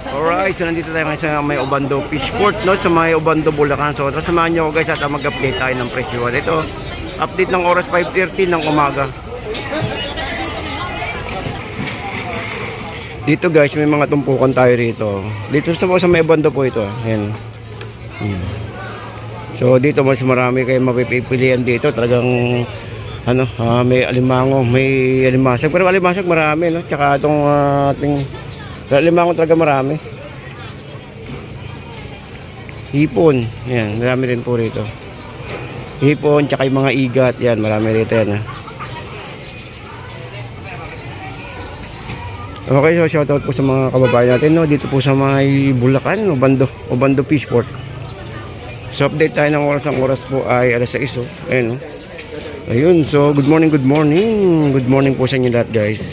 Alright, so nandito tayo ngayon sa may Obando Fishport, no? Sa may Obando, Bulacan. So, samahan nyo ako guys at mag-update tayo ng presyo. Ito, update ng oras 5:30 ng umaga. Dito guys, may mga tumpukan tayo rito. Dito sa may Obando po ito. Ayan. So, dito mas marami kayo mapipilian dito. Talagang, may alimango, may alimasag. Pero alimasag marami, no? Tsaka itong ating... Limango talaga marami. Hipon. Yan, marami rin po rito. Hipon, tsaka yung mga igat. Yan, marami rito yan. Okay, so shoutout po sa mga kababayan natin, no? Dito po sa may Bulacan, Obando Fishport. So update tayo ng oras. Ang oras po ay alas 6. Ayun, no? Ayun, so good morning. Good morning po sa inyo lahat guys.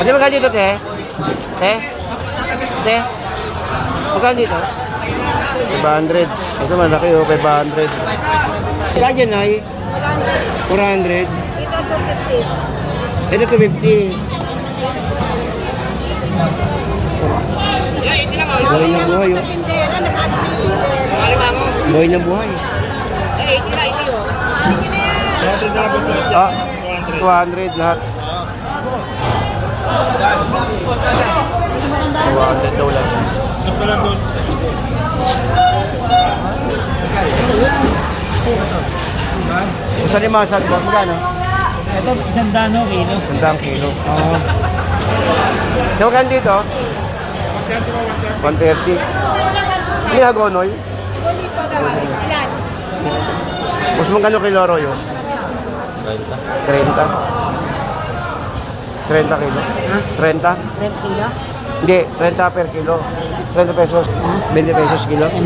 Ano magkano dito, te? Te? Magkano dito? 500. Ito malaki, 500. Kaya dyan ay? 400. Ito 250. Buhay ng buhay, oh. Buhay ng buhay. 200 lahat. 200 daw lang. Saan yung masag mo? Magkano? Ito, 100 kilo. 100 kilo. Oo. So, magkano dito? 130. Hindi hagonoy? Mas magkano kilo royo? 30. 30 kilo. Ha? 30? 30 kilo? Hindi, 30 per kilo. 30 pesos. 20 pesos kilo. 420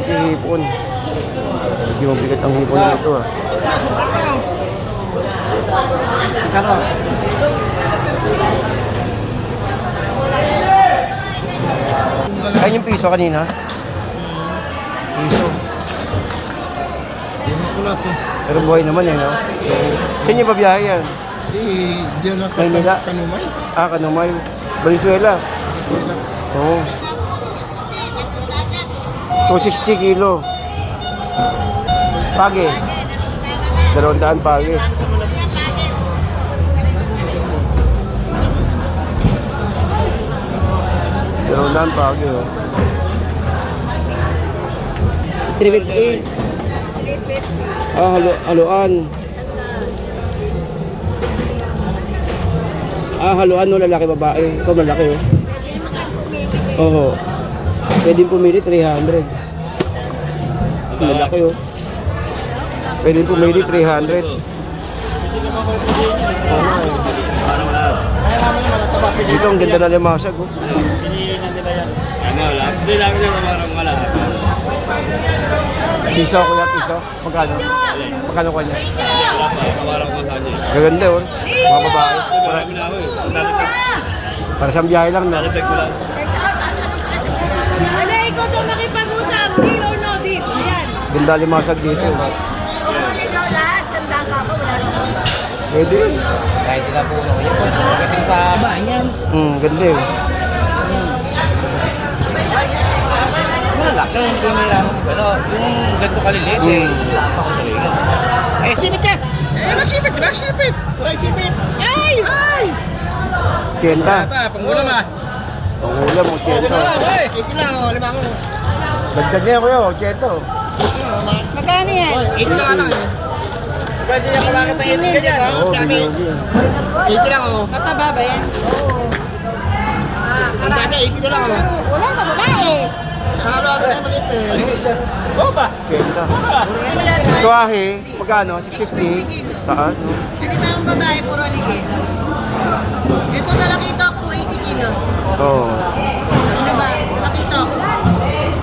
hipon. Hindi mabigat ang hipon na ito. Kalo. Kaya yung piso kanina? Piso. Pero buhay naman eh, no? Saan yung pabiyahe yan? Diyan na sa Maynila? Kanumay. Kanumay. Valenzuela. Oo. 260 kilo. Pagi. 200 pagi. 200 pagi, oh. 350. Haluan. Haluan no, lalaki babae. Ito malaki, oh. Oo. Pwedeng pumili 300. Malaki, oh. Pwedeng pumili 300. Dito ang ganda na limasag, oh. Hindi lang nila parang malaki. Piso ko yan, piso. Magkano? Magkano ko niya? Kawarang ko sa niya. Gaganda, oh. Mga babae. Para sa biyahe lang, no? Alay, ikaw daw nakipag-usap. Deal or no deal? Yan. Ganda limasag dito. Ikaw lahat. Sandang ka ba? Wala naman. Pwede yun. Kahit sila po na yun. Pagdating sa banyan. Ganda yun. Malaki. Hindi may ramang gano'n. Yung ganito kalilit eh. Eh, sipit ka! Eh, masipit! Diba? Sipit! Try sipit! Ay! Ay! Tienda. Pangulam ah! Pangulam, 80. Ito lang, lima ko. Dagdag niya kuya, 80. Magkano yan? Ito lang ano eh. Pwede niya kumakit ang ito ganyan. Oo, binugi. Ito lang oh. Mataba ba yan? Oo. Ang dami, ito lang oh. Wala ka babae. Halo-halo na maliit eh. Oo ba? 80. Suwahe, magkano? 650. Saan? Hindi ba yung babae puro ligid? Ito talakitok, 280 kilo. Oo. Ano ba? Talakitok.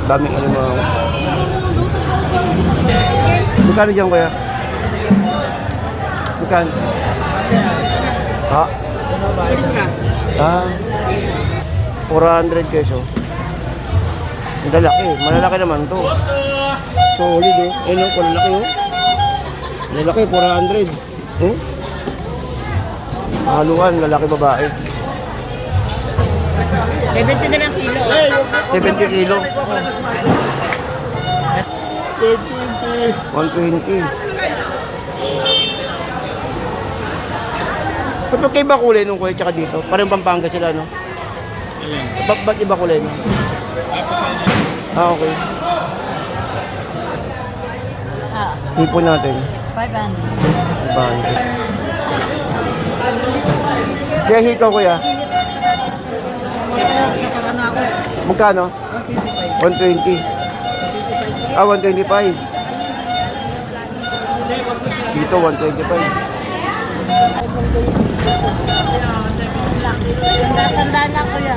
Daming alimango. Magkano dyan kuya? Magkano? Ha? 400 peso. Ang lalaki. Malalaki naman to. Solid oh. Ayun oh, malalaki oh. Lalaki, 400. Oh? Haluan, lalaki babae. 70 na lang kilo. 70 kilo. 120. Ba't iba kulay nung kuya tsaka dito? Parang Pampanga sila, no? Ba't iba kulay mo? Ah, okay. Ah, Hipon natin. 500. Bahan. Kaya hito, kuya. Sasara na ako. Magkano? 120. Ah, 125. Dito, 125. Sanda na kuya.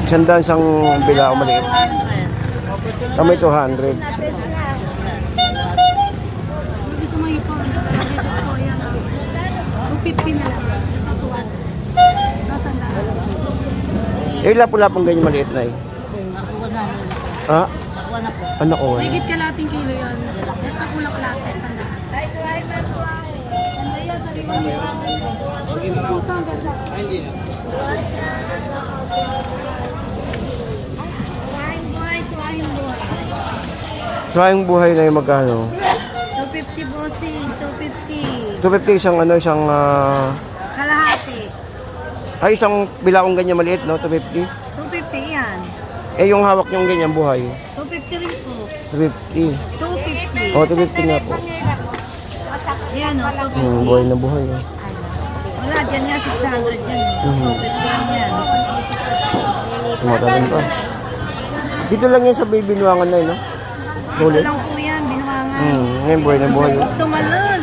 Isandaan siyang bila o maliit. 200. Kami 200. Gusto mo ipon, gusto ko yan. 250 na lang. Tatuan. Nasaan na? Eh, lapong ganyan maliit na eh. Nakuha na. Ha? Nakuha na po. Ano ko? Higit kalating kilo yun. Ito kulang kalate. Sanda. Sanda yan, sa limang yun. Ito ang ganda. Sayang buhay na yung magkano? 250 bossing. 250. 250 isang ano, isang Kalahati. ay isang bilaong ganyan maliit, no? 250. 250 yan. Eh, yung hawak yung ganyan buhay. 250 rin po. 250. 250. Oh, 250 nga po. Yan o, 250. Buhay na buhay. Eh. Wala, dyan nga 600 yan. 250 lang yan. Tumatalim pa. Dito lang yan sa baby nuangan na yun, no? Ito Ulit. lang po yan, binuwangan. Ngayon buhay na buhay. Oh. Tumalon.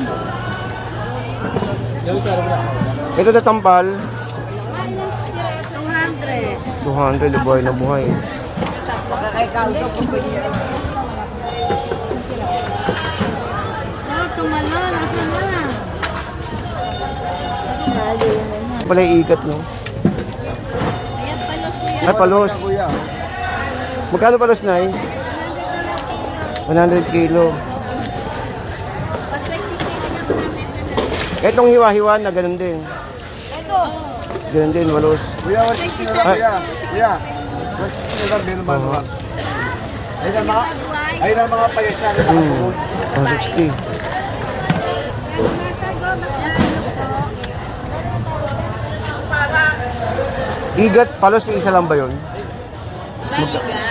Ito na tampal. 200. 200 na buhay na buhay. Oh, tumalon. Asan na? Pala yung ikat, no? Ayan, palos po yan. Ay, palos. Magkano palos na eh? 100 kilo. Pag 20 kilo niya, 100 na lang. Etong hiwa-hiwa na ganun din. Ito. Ganun din, walos. Kuya, 160 na Ay. kuya. Kuya, 160 na lang, meron ba naman? Ayun ang mga, Pagway. ayun ang mga payas na nakatulog. 160. Igat, palos yung isa lang ba yun?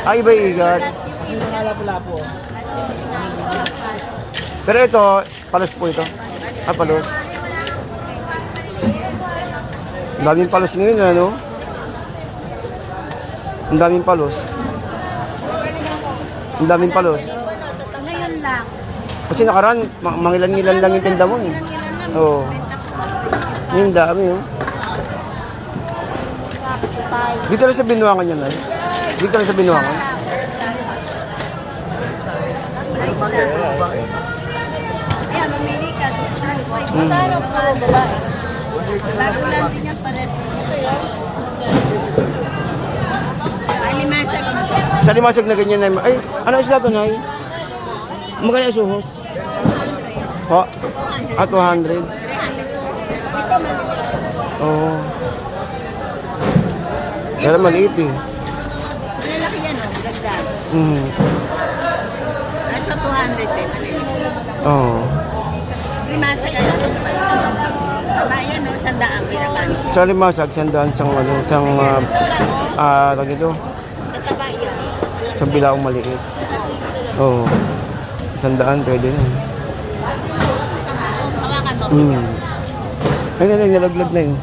Ay, iba yung igat. Pero ito, palos po ito. Ah, palos. Ang daming palos ngayon, ano? Ang daming palos. Ang daming palos. Ngayon lang. Kasi nakaraan, mangilan-ngilan lang yung tinda mo eh. Ilan lang. Oo. Yung dami oh. Dito lang sa Binuangan yan ay. Dito lang sa Binuangan. Ayan, mamili ka. Magkano po babae? Bago lang din yan pala. Ay, limasya ka mo. Sa limasag na ganyan na ay, ano isla to na ay? Magkano yung suhos? Ho? Ah, 200. Oo. Pero maliit eh. Malaki yan o, dagdag. Ito 200 eh, maliliit. Oo. Limasya ka lang. Babayan o, 100 pinapano. Sa limasag, sandaan sang ano, sang tag ito, Tataba yan. sa bilaong maliit. Oo. Sandaan, pwede na. Hawakan mo. Ay, nalaglag na yun.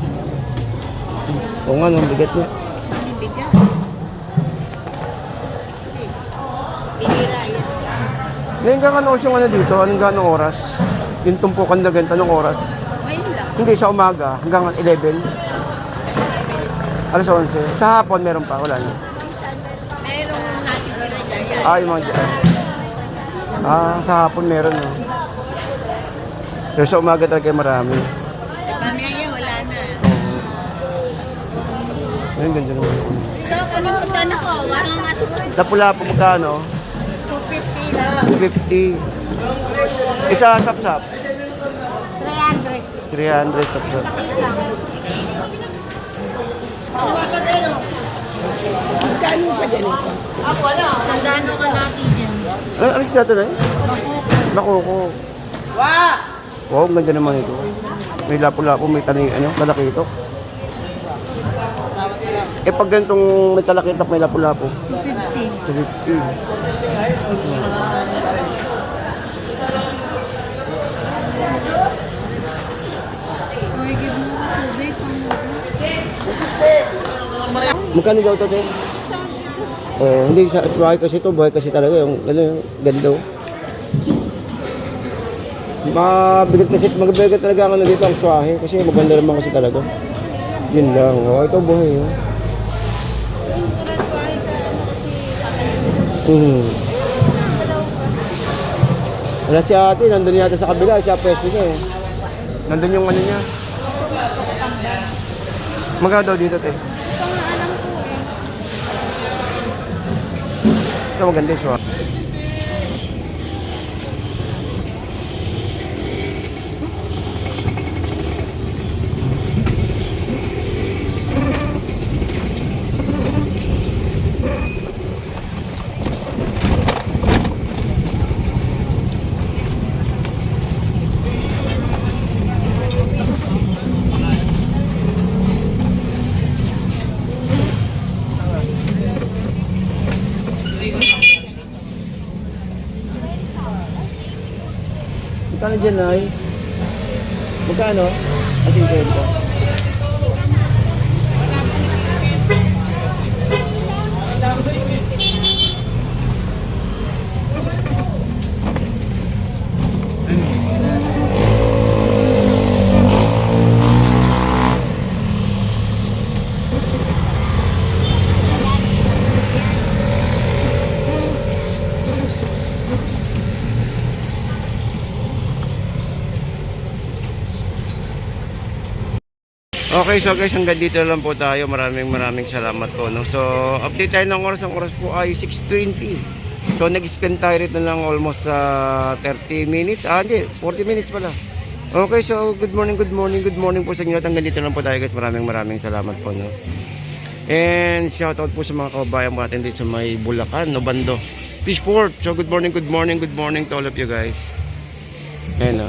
Oo nga, no, bigat na. Bigat. Bihira yan. Ngayon ka ano yung ano dito? Anong ganong oras? Yung tumpukan na ganito, anong oras? Ngayon lang. Hindi, sa umaga, hanggang 11. Alas 11. Sa hapon, meron pa, wala na. Merong natin dyan. Ah, yung mga dyan. Ah, sa hapon meron, no. Pero sa umaga talaga marami. Mamaya wala na. Ayun, ganda naman. So, kung yung punta na ko, walang natin. Lapu-lapu magkano? 250 lang. 250. Isa sap-sap. 300. 300 sap-sap. Tandaan ko kalati dyan. Ano sila ito na eh? Bakoko. Wow, ang ganda naman ito. May lapu-lapu, may taning, ano, talakitok. Eh pag ganitong may talakitok, may lapu-lapu. 250. 250. Or give mo ka tubig. Magkano daw ito, te? Hindi, sa buhay kasi ito, buhay kasi talaga. Yung ganda. Mabigat kasi, magabigat talaga ang ano dito, ang swahe. Kasi maganda naman kasi talaga. Yun lang. Oh, ito buhay. Oh. Wala si ate, nandun yata sa kabila, siya peso niya eh. Nandun yung ano niya. Magkano daw dito, te? Ito maganda yung swahe. Magkano dyan, Nay? Magkano? Ating kwento. Okay, so guys, hanggang dito lang po tayo. Maraming salamat po. No? So, update tayo ng oras. Ang oras po ay 6:20. So, nag-spend tayo rito ng almost 30 minutes. Hindi, 40 minutes pala. Okay, so good morning po sa inyo. Hanggang dito lang po tayo guys. Maraming salamat po. No? And shoutout po sa mga kababayan po natin dito sa may Bulacan, Obando, Fishport. So, good morning to all of you guys. Ayan,